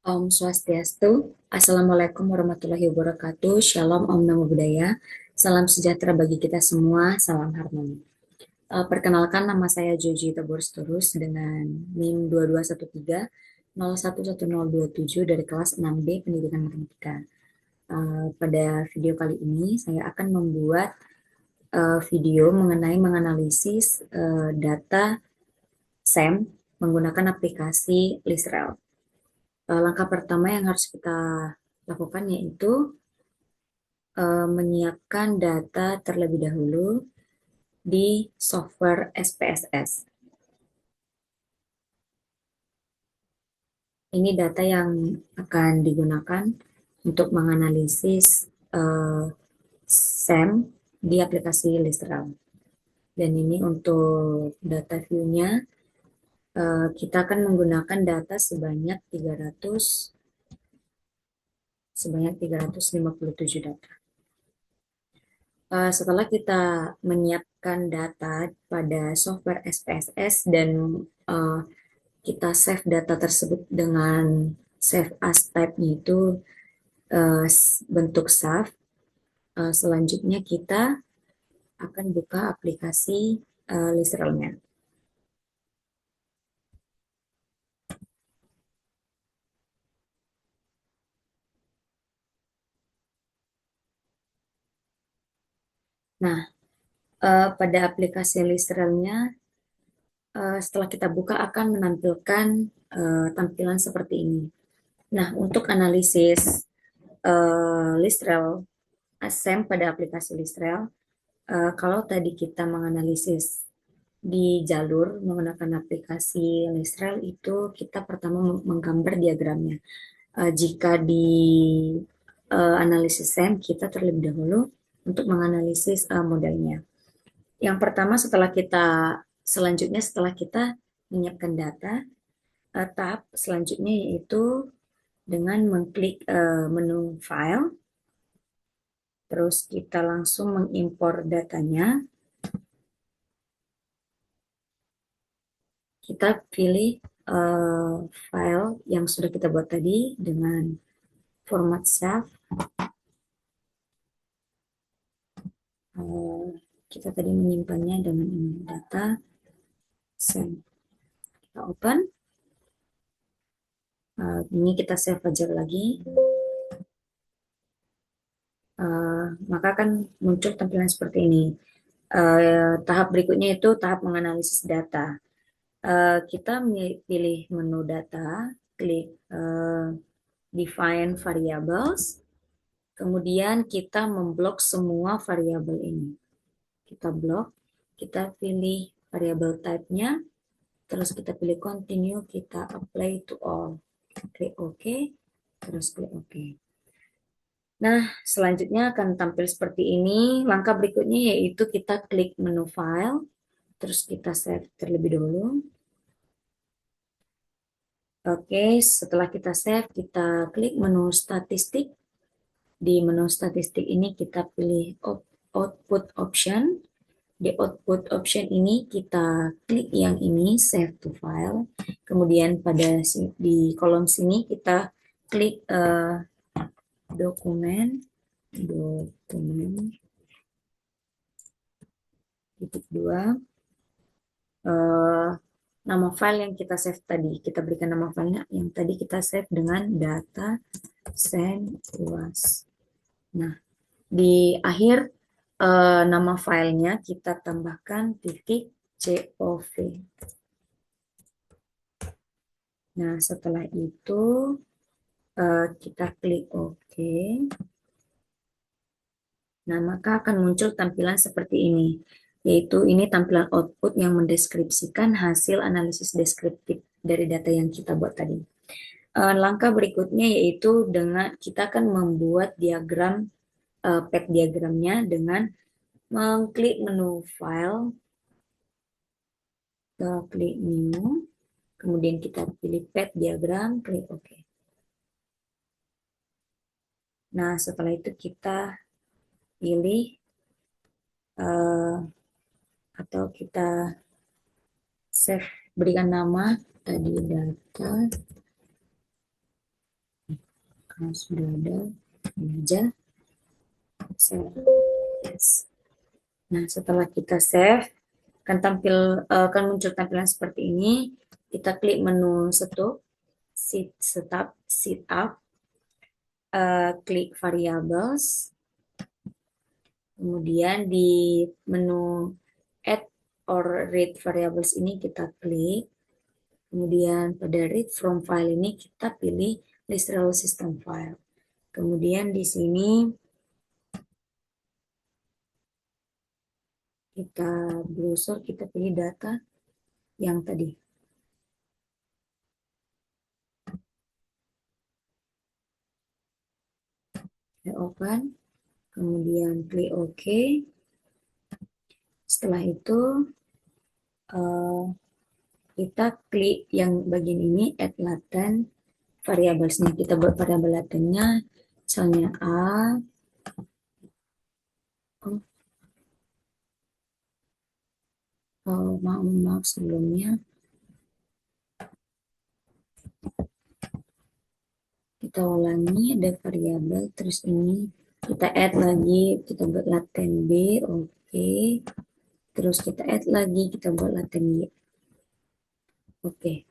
Om Swastiastu, Assalamualaikum warahmatullahi wabarakatuh, Shalom, Om Namo Buddhaya, salam sejahtera bagi kita semua, salam harmoni. Perkenalkan nama saya Joji Taburus dengan NIM 2213 011027 dari kelas 6B Pendidikan Matematika. Pada video kali ini saya akan membuat video mengenai menganalisis data SEM menggunakan aplikasi Lisrel. Langkah pertama yang harus kita lakukan yaitu menyiapkan data terlebih dahulu di software SPSS. Ini data yang akan digunakan untuk menganalisis SEM di aplikasi Listra. Dan ini untuk data view-nya, kita akan menggunakan data sebanyak 357 data. Setelah kita menyiapkan data pada software SPSS dan kita save data tersebut dengan save as type-nya itu bentuk SAF, selanjutnya kita akan buka aplikasi Listeralnya. Nah, pada aplikasi Listeralnya, setelah kita buka akan menampilkan tampilan seperti ini. Nah, untuk analisis Listrel ASEM pada aplikasi Listrel, kalau tadi kita menganalisis di jalur menggunakan aplikasi Listrel itu kita pertama menggambar diagramnya. Jika di analisis SEM kita terlebih dahulu untuk menganalisis modelnya. Yang pertama selanjutnya setelah kita menyiapkan data, tahap selanjutnya yaitu dengan mengklik menu file, terus kita langsung mengimpor datanya. Kita pilih file yang sudah kita buat tadi dengan format SAF. Kita tadi menyimpannya dengan data send. Kita open. Ini kita save aja lagi. Maka akan muncul tampilan seperti ini. Tahap berikutnya itu tahap menganalisis data. Kita pilih menu data, klik define variables, kemudian kita memblok semua variabel ini. Kita blok, kita pilih variabel type-nya, terus kita pilih continue, kita apply to all. Klik OK, terus klik OK. Nah, selanjutnya akan tampil seperti ini. Langkah berikutnya yaitu kita klik menu file, terus kita save terlebih dahulu. Oke, setelah kita save, kita klik menu statistik. Di menu statistik ini kita pilih output option. Di output option ini kita klik yang ini, save to file. Kemudian di kolom sini kita klik dokumen titik 2, nama file yang kita save tadi. Kita berikan nama filenya yang tadi kita save dengan data send was. Nah, di akhir nama filenya kita tambahkan titik .cov. Nah, setelah itu kita klik OK. Nah, maka akan muncul tampilan seperti ini, yaitu ini tampilan output yang mendeskripsikan hasil analisis deskriptif dari data yang kita buat tadi. Langkah berikutnya yaitu dengan kita akan membuat diagram pad diagramnya dengan mengklik menu file, klik new, kemudian kita pilih pad diagram, klik OK. Nah, setelah itu kita pilih atau kita save, berikan nama tadi data sudah ada, ini aja, save. Yes. Nah, setelah kita save, akan muncul tampilan seperti ini. Kita klik menu stop, sit up, klik variables, kemudian di menu add or read variables ini kita klik, kemudian pada read from file ini kita pilih list rel system file. Kemudian di sini kita browser, kita pilih data yang tadi. Kita open, kemudian klik OK. Setelah itu kita klik yang bagian ini add latent variablesnya. Kita buat variabel latentnya misalnya A. Maaf sebelumnya. Kita ulangi, ada variabel, terus ini kita add lagi, kita buat laten B, oke. Terus kita add lagi, kita buat laten Y. Oke.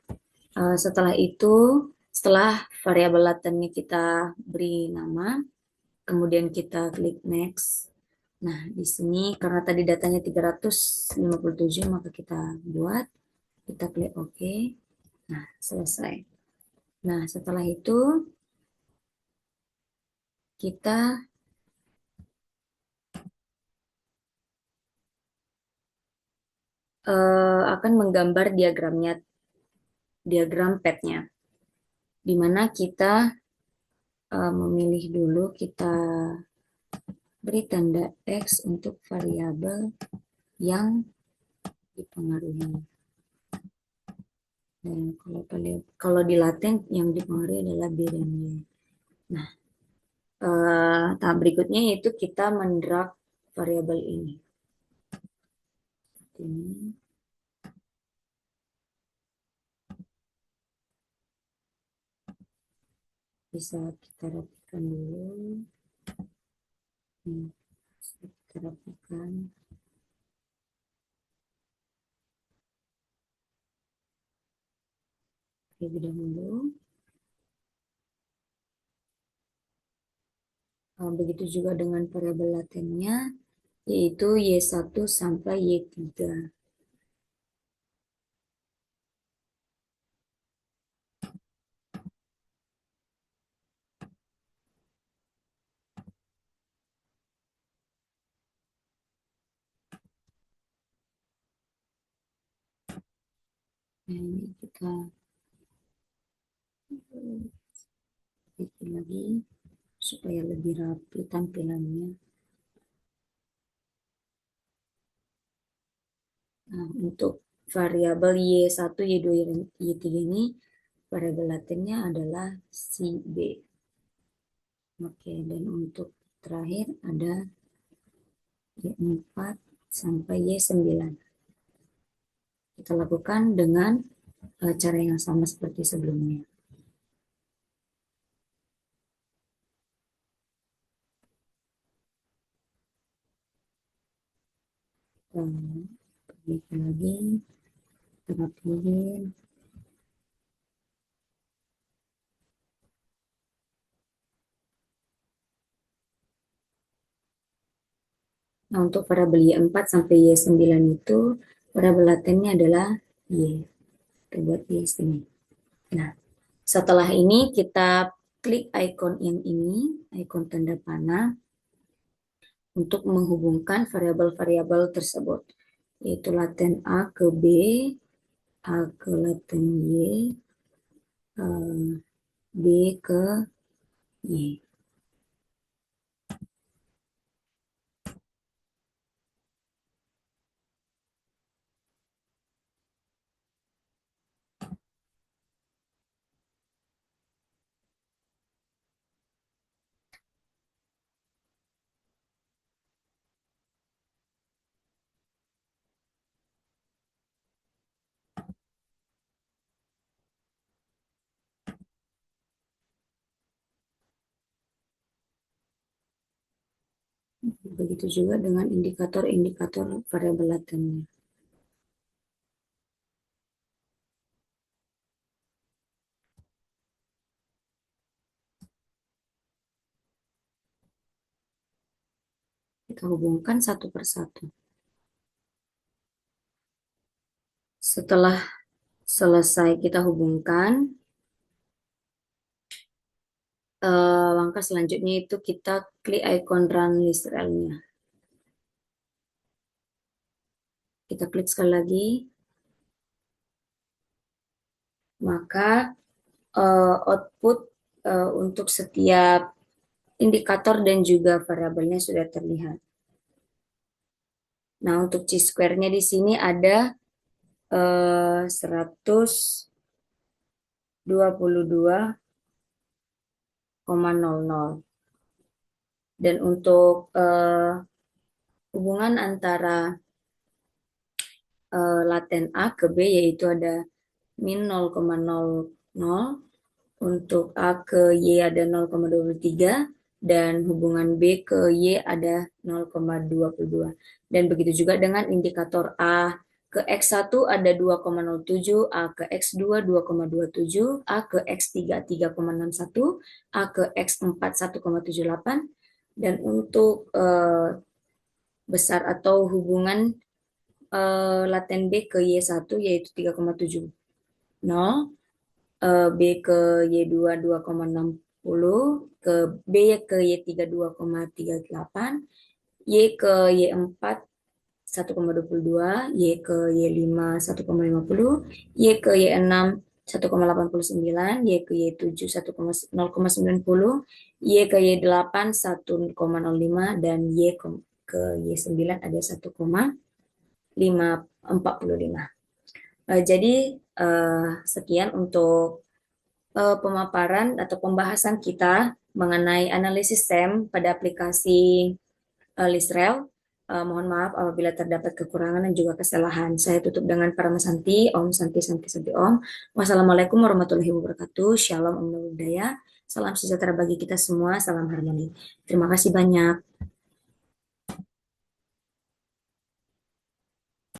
Setelah itu, setelah variabel latennya kita beri nama, kemudian kita klik next. Nah, di sini karena tadi datanya 357, maka kita buat, kita klik OK. Nah, selesai. Nah, setelah itu kita akan menggambar diagram path-nya, di mana kita memilih dulu, kita beri tanda X untuk variabel yang dipengaruhi. Dan kalau di laten yang dipengaruhi adalah B dan Y. Nah, tahap berikutnya yaitu kita mendrag variabel ini. Ini bisa kita rapikan dulu. Kita rapikan. Terlebih dahulu. Begitu juga dengan variabel latennya, yaitu Y1 sampai Y3. Nah, ini kita bikin lagi supaya lebih rapi tampilannya. Nah, untuk variabel Y1, Y2, Y3 ini, variabel latennya adalah si B. Oke, dan untuk terakhir ada Y4 sampai Y9. Kita lakukan dengan cara yang sama seperti sebelumnya. Kita lagi, kita pilih. Nah, untuk variabel Y4 sampai Y9 itu, variabel latennya adalah Y. Kita buat Y sini. Nah, setelah ini kita klik icon yang ini, icon tanda panah, untuk menghubungkan variabel-variabel tersebut, yaitu laten A ke B, A ke laten Y, B ke Y. Begitu juga dengan indikator-indikator variabel latennya. Kita hubungkan satu persatu. Setelah selesai kita hubungkan, langkah selanjutnya itu kita klik icon run list rel-nya. Kita klik sekali lagi, maka output untuk setiap indikator dan juga variabelnya sudah terlihat. Nah, untuk chi-square-nya di sini ada 122,00. Dan untuk hubungan antara laten A ke B yaitu ada min 0,00, untuk A ke Y ada 0,23, dan hubungan B ke Y ada 0,22. Dan begitu juga dengan indikator A ke X1 ada 2,07, A ke X2 2,27, A ke X3 3,61, A ke X4 1,78, dan untuk besar atau hubungan laten B ke Y1 yaitu 3,70, B ke Y2 2,60, ke B ke Y3 2,38, Y ke Y4 1,22, Y ke Y5 1,50, Y ke Y6 1,89, Y ke Y7 0,90, Y ke Y8 1,05, dan Y ke Y9 ada 1,545. Jadi sekian untuk pemaparan atau pembahasan kita mengenai analisis SEM pada aplikasi Listrel. Mohon maaf apabila terdapat kekurangan dan juga kesalahan. Saya tutup dengan Paramasanti, Om Santi Santi Santi Om. Wassalamualaikum warahmatullahi wabarakatuh. Shalom Om Namo Buddhaya. Salam sejahtera bagi kita semua. Salam harmoni. Terima kasih banyak.